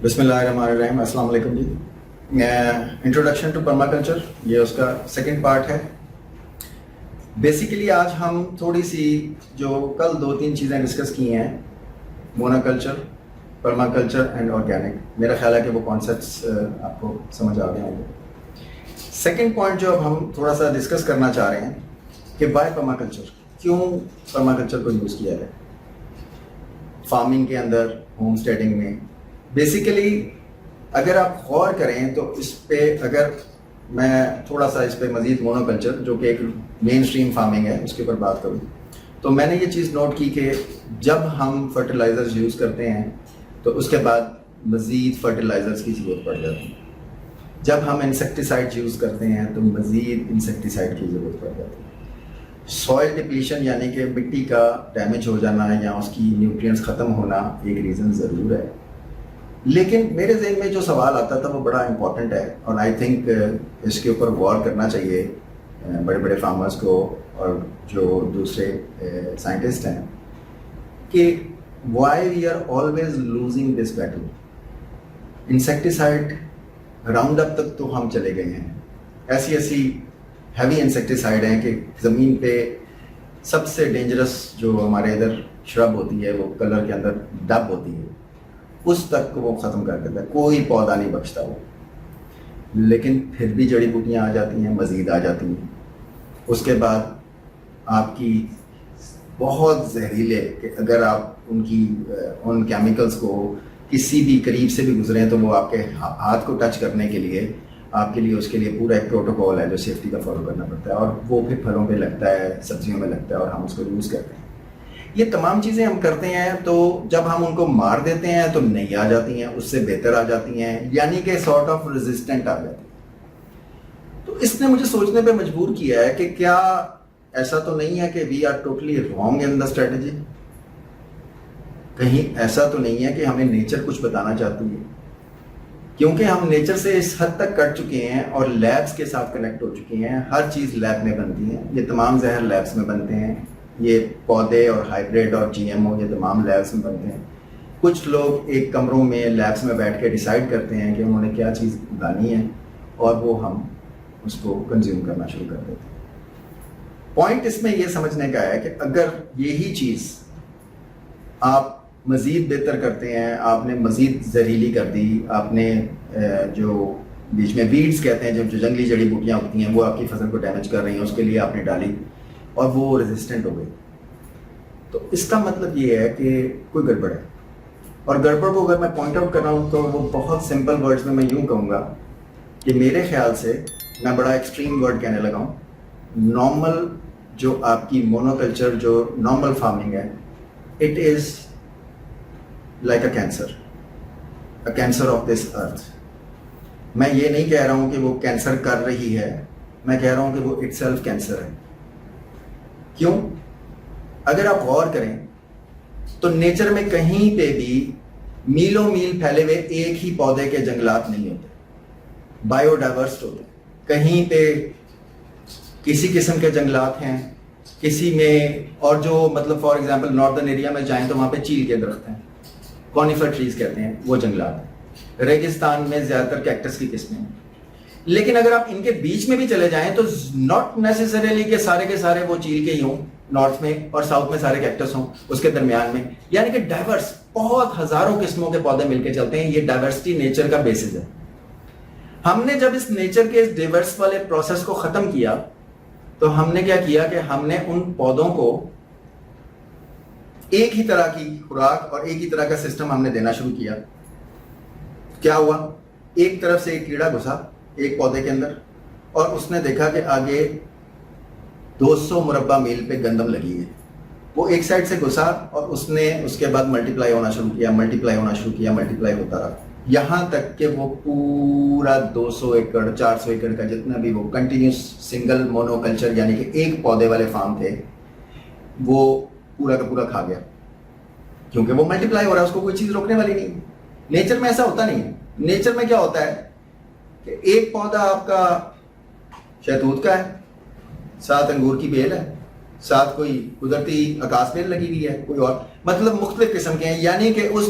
بسم اللہ الرحمن الرحیم. السلام علیکم جی. انٹروڈکشن ٹو پرما کلچر، یہ اس کا سیکنڈ پارٹ ہے. بیسیکلی آج ہم تھوڑی سی جو کل 2-3 چیزیں ڈسکس کی ہیں، مونا culture, Parma culture and organic, میرا خیال ہے کہ وہ کانسیپٹس آپ کو سمجھ آ گئے ہوں گے. سیکنڈ پوائنٹ جو اب ہم تھوڑا سا ڈسکس کرنا چاہ رہے ہیں کہ وائی پرما کلچر، کیوں پرما کلچر کو یوز کیا ہے فارمنگ کے اندر، ہوم اسٹیڈنگ میں. بیسیکلی اگر آپ غور کریں تو اس پہ، اگر میں تھوڑا سا اس پہ مزید مونو کلچر جو کہ ایک مین اسٹریم فارمنگ ہے اس کے اوپر بات کروں، تو میں نے یہ چیز نوٹ کی کہ جب ہم فرٹیلائزرز یوز کرتے ہیں تو اس کے بعد مزید فرٹیلائزرز کی ضرورت پڑ جاتی ہے. جب ہم انسیکٹیسائڈ یوز کرتے ہیں تو مزید انسیکٹیسائڈ کی ضرورت پڑ جاتی ہے. سوائل ڈپلیشن یعنی کہ مٹی کا ڈیمیج ہو جانا یا اس کی نیوٹرینٹس ختم ہونا ایک ریزن ضرور ہے. لیکن میرے ذہن میں جو سوال آتا تھا وہ بڑا امپورٹنٹ ہے، اور آئی تھنک اس کے اوپر غور کرنا چاہیے بڑے بڑے فارمرز کو اور جو دوسرے سائنٹسٹ ہیں، کہ why we are always losing this battle. Insecticide Roundup تک تو ہم چلے گئے ہیں، ایسی ہیوی انسیکٹیسائڈ ہیں کہ زمین پہ سب سے ڈینجرس جو ہمارے ادھر شرب ہوتی ہے وہ کلر کے اندر ڈب ہوتی ہے، اس تک کو وہ ختم کر دیتا ہے، کوئی پودا نہیں بچتا وہ. لیکن پھر بھی جڑی بوٹیاں آ جاتی ہیں، مزید آ جاتی ہیں. اس کے بعد آپ کی بہت زہریلے، کہ اگر آپ ان کیمیکلز کو کسی بھی قریب سے بھی گزریں تو وہ آپ کے ہاتھ کو ٹچ کرنے کے لیے آپ کے لیے، اس کے لیے پورا ایک پروٹوکول ہے جو سیفٹی کا فالو کرنا پڑتا ہے، اور وہ پھر پھلوں پہ لگتا ہے، سبزیوں میں لگتا ہے، اور ہم اس کو یوز کرتے ہیں. یہ تمام چیزیں ہم کرتے ہیں، تو جب ہم ان کو مار دیتے ہیں تو نہیں آ جاتی ہیں، اس سے بہتر آ جاتی ہیں، یعنی کہ سارٹ آف ریزسٹنٹ آ جاتی ہیں. تو اس نے مجھے سوچنے پہ مجبور کیا ہے کہ کیا ایسا تو نہیں ہے کہ we are totally wrong in the strategy. کہیں ایسا تو نہیں ہے کہ ہمیں نیچر کچھ بتانا چاہتی ہے، کیونکہ ہم نیچر سے اس حد تک کٹ چکے ہیں اور لیبس کے ساتھ کنیکٹ ہو چکے ہیں. ہر چیز لیب میں بنتی ہے، یہ تمام زہر لیبس میں بنتے ہیں، یہ پودے اور ہائیبریڈ اور جی ایم او یہ تمام لیبس میں بنتے ہیں. کچھ لوگ ایک کمروں میں لیبس میں بیٹھ کے ڈیسائیڈ کرتے ہیں کہ انہوں نے کیا چیز اگانی ہے، اور وہ ہم اس کو کنزیوم کرنا شروع کر دیتے ہیں. پوائنٹ اس میں یہ سمجھنے کا ہے کہ اگر یہی چیز آپ مزید بہتر کرتے ہیں، آپ نے مزید زہریلی کر دی، آپ نے جو بیچ میں ویڈز کہتے ہیں، جو جنگلی جڑی بوٹیاں ہوتی ہیں وہ آپ کی فصل کو ڈیمیج کر رہی ہیں، اس کے لیے آپ نے ڈالی اور وہ ریزسٹنٹ ہو گئی، تو اس کا مطلب یہ ہے کہ کوئی گڑبڑ ہے. اور گڑبڑ کو اگر میں پوائنٹ آؤٹ کر رہا ہوں تو وہ بہت سمپل ورڈز میں یوں کہوں گا کہ میرے خیال سے، میں بڑا ایکسٹریم ورڈ کہنے لگا ہوں، نارمل جو آپ کی مونو کلچر جو نارمل فارمنگ ہے، it is like a cancer of this earth. میں یہ نہیں کہہ رہا ہوں کہ وہ کینسر کر رہی ہے، میں کہہ رہا ہوں کہ وہ اٹ سیلف کینسر ہے. کیوں؟ اگر آپ غور کریں تو نیچر میں کہیں پہ بھی میلوں میل پھیلے ہوئے ایک ہی پودے کے جنگلات نہیں ہوتے، بایو ڈائیورسٹ ہوتے ہیں. کہیں پہ کسی قسم کے جنگلات ہیں، کسی میں، اور جو مطلب فار ایگزامپل ناردرن ایریا میں جائیں تو وہاں پہ چیل کے درخت ہیں، کونیفر ٹریز کہتے ہیں، وہ جنگلات ہیں. ریگستان میں زیادہ تر کیکٹس کی قسمیں ہیں. لیکن اگر آپ ان کے بیچ میں بھی چلے جائیں تو ناٹ نیسیسریلی کہ سارے کے سارے وہ چیل کے ہی ہوں، نارتھ میں اور ساؤتھ میں سارے کیکٹس ہوں، اس کے درمیان میں، یعنی کہ ڈائیورس بہت ہزاروں قسموں کے پودے مل کے چلتے ہیں. یہ ڈائیورسٹی نیچر کا بیسس ہے. ہم نے جب اس نیچر کے اس ڈائیورس والے پروسیس کو ختم کیا تو ہم نے کیا کیا کہ ہم نے ان پودوں کو ایک ہی طرح کی خوراک اور ایک ہی طرح کا سسٹم ہم نے دینا شروع کیا. کیا ہوا؟ ایک طرف سے ایک کیڑا گھسا ایک پودے کے اندر، اور اس نے دیکھا کہ آگے 200 مربع میل پہ گندم لگی ہے. وہ ایک سائڈ سے گھسا اور اس نے اس کے بعد ملٹیپلائی ہونا شروع کیا، ملٹیپلائی ہوتا رہا، یہاں تک کہ وہ پورا 200 ایکڑ 400 ایکڑ کا جتنا بھی وہ کنٹینیوس سنگل مونو کلچر یعنی کہ ایک پودے والے فارم تھے، وہ پورا کا پورا کھا گیا. کیونکہ وہ ملٹیپلائی ہو رہا ہے، اس کو کوئی چیز روکنے والی نہیں. نیچر میں ایسا ہوتا نہیں ہے. نیچر میں کیا ہوتا ہے کہ ایک پودا آپ کا شہتوت کا ہے، ساتھ انگور کی بیل ہے، ساتھ کوئی قدرتی اکاس بیل لگی ہوئی ہے، کوئی اور مطلب مختلف قسم کے ہیں. یعنی کہ اس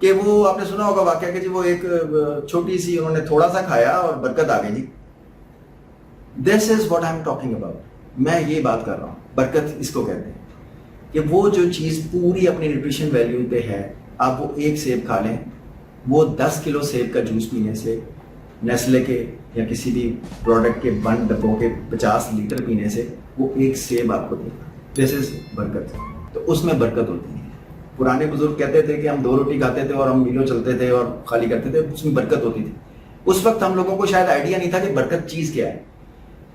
کہ وہ آپ نے سنا ہوگا واقعہ کہ جی وہ ایک چھوٹی سی انہوں نے تھوڑا سا کھایا اور برکت آ گئی جی. This is what I am talking about. میں یہ بات کر رہا ہوں, برکت اس کو کہتے ہیں کہ وہ جو چیز پوری اپنی نیوٹریشن ویلیو پہ ہے, آپ وہ ایک سیب کھا لیں, وہ 10 کلو سیب کا جوس پینے سے, نیسلے کے یا کسی بھی پروڈکٹ کے بند ڈبوں کے 50 لیٹر پینے سے وہ ایک سیب آپ کو دے گا. دس از برکت. تو اس میں برکت ہوتی ہے. پرانے بزرگ کہتے تھے کہ ہم 2 روٹی کھاتے تھے اور ہم میلوں چلتے تھے اور خالی کرتے تھے, اس میں برکت ہوتی تھی. اس وقت ہم لوگوں کو شاید آئیڈیا نہیں تھا کہ برکت چیز کیا ہے.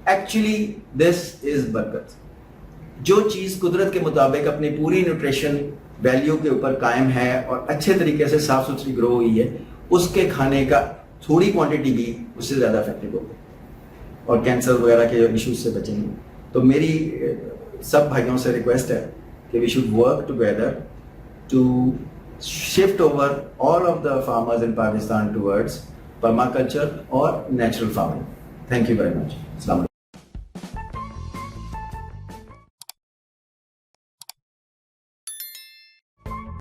ایکچولی دس از برکت. جو چیز قدرت کے مطابق اپنی پوری نیوٹریشن ویلیو کے اوپر قائم ہے اور اچھے طریقے سے صاف ستھری گرو ہوئی ہے, اس کے کھانے کا تھوڑی کوانٹٹی بھی اس سے زیادہ افیکٹو ہوگی اور کینسر وغیرہ کے ایشوز سے بچیں گے. تو میری سب بھائیوں سے ریکویسٹ ہے کہ we should work together to shift over all of the farmers in Pakistan towards permaculture اور natural farming. Thank you very much. السلام علیکم.